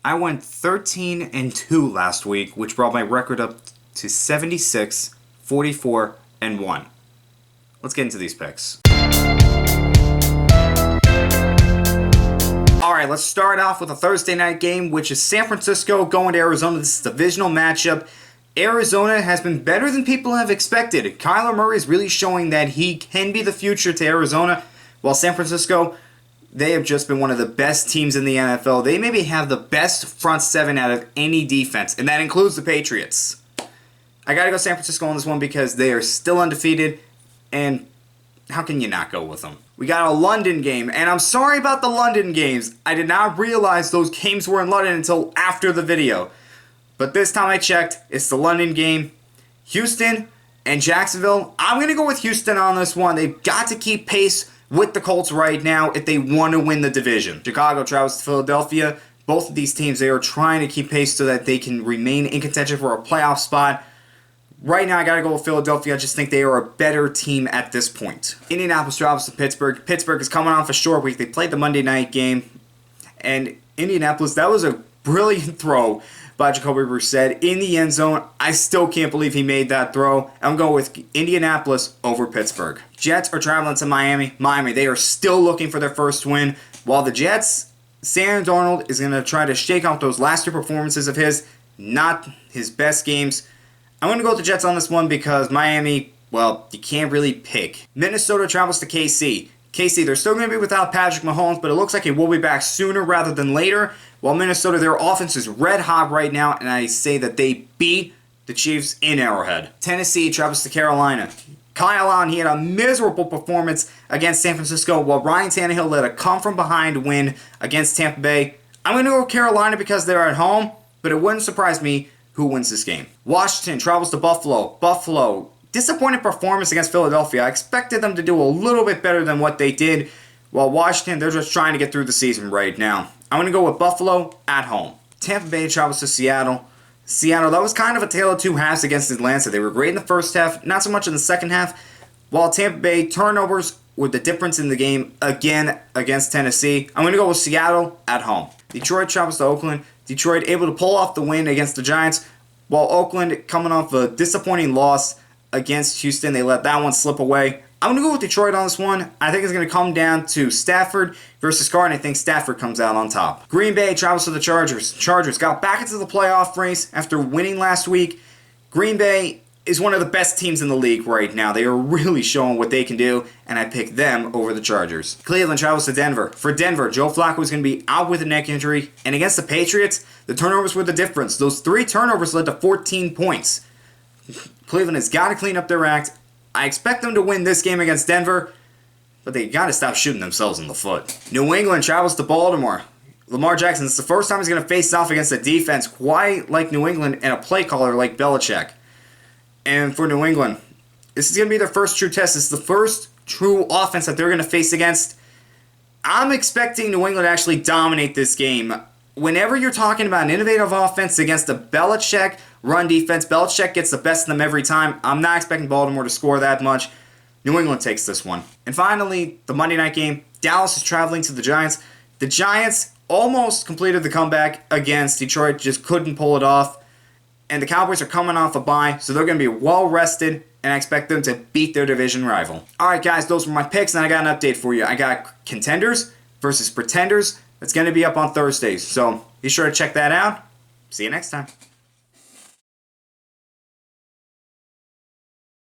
I went 13-2 last week, which brought my record up to 76, 44, and 1. Let's get into these picks. Alright, let's start off with a Thursday night game, which is San Francisco going to Arizona. This is a divisional matchup. Arizona has been better than people have expected. Kyler Murray is really showing that he can be the future to Arizona, while San Francisco, they have just been one of the best teams in the NFL. They maybe have the best front seven out of any defense, and that includes the Patriots. I gotta go San Francisco on this one because they are still undefeated, and how can you not go with them? We got a London game, and I'm sorry about the London games. I did not realize those games were in London until after the video. But this time I checked, it's the London game. Houston and Jacksonville. I'm going to go with Houston on this one. They've got to keep pace with the Colts right now if they want to win the division. Chicago travels to Philadelphia. Both of these teams, they are trying to keep pace so that they can remain in contention for a playoff spot. Right now, I got to go with Philadelphia. I just think they are a better team at this point. Indianapolis travels to Pittsburgh. Pittsburgh is coming off a short week. They played the Monday night game. And Indianapolis, that was a brilliant throw by Jacoby Brissett in the end zone. I still can't believe he made that throw. I'm going with Indianapolis over Pittsburgh. Jets are traveling to Miami. Miami, they are still looking for their first win. While the Jets, Sam Darnold is going to try to shake off those last two performances of his, not his best games. I'm going to go with the Jets on this one because Miami, well, you can't really pick. Minnesota travels to KC. KC, they're still going to be without Patrick Mahomes, but it looks like he will be back sooner rather than later. While Minnesota, their offense is red hot right now, and I say that they beat the Chiefs in Arrowhead. Tennessee travels to Carolina. Kyle Allen, he had a miserable performance against San Francisco, while Ryan Tannehill led a come-from-behind win against Tampa Bay. I'm going to go with Carolina because they're at home, but it wouldn't surprise me who wins this game. Washington travels to Buffalo. Buffalo, disappointing performance against Philadelphia. I expected them to do a little bit better than what they did, while Washington, they're just trying to get through the season right now. I'm going to go with Buffalo at home. Tampa Bay travels to Seattle. Seattle, that was kind of a tale of two halves against Atlanta. They were great in the first half, not so much in the second half. While Tampa Bay, turnovers were the difference in the game again against Tennessee. I'm going to go with Seattle at home. Detroit travels to Oakland. Detroit able to pull off the win against the Giants, while Oakland coming off a disappointing loss against Houston. They let that one slip away. I'm going to go with Detroit on this one. I think it's going to come down to Stafford versus Carr, and I think Stafford comes out on top. Green Bay travels to the Chargers. Chargers got back into the playoff race after winning last week. Green Bay is one of the best teams in the league right now. They are really showing what they can do, and I pick them over the Chargers. Cleveland travels to Denver. For Denver, Joe Flacco is going to be out with a neck injury, and against the Patriots, the turnovers were the difference. Those 3 turnovers led to 14 points. Cleveland has got to clean up their act. I expect them to win this game against Denver, but they got to stop shooting themselves in the foot. New England travels to Baltimore. Lamar Jackson, it's the first time he's going to face off against a defense quite like New England and a play caller like Belichick. And for New England, this is going to be their first true test. This is the first true offense that they're going to face against. I'm expecting New England to actually dominate this game. Whenever you're talking about an innovative offense against a Belichick run defense, Belichick gets the best of them every time. I'm not expecting Baltimore to score that much. New England takes this one. And finally, the Monday night game. Dallas is traveling to the Giants. The Giants almost completed the comeback against Detroit, just couldn't pull it off. And the Cowboys are coming off a bye, so they're going to be well rested, and I expect them to beat their division rival. Alright guys, those were my picks, and I got an update for you. I got contenders versus pretenders. That's going to be up on Thursdays, so be sure to check that out. See you next time.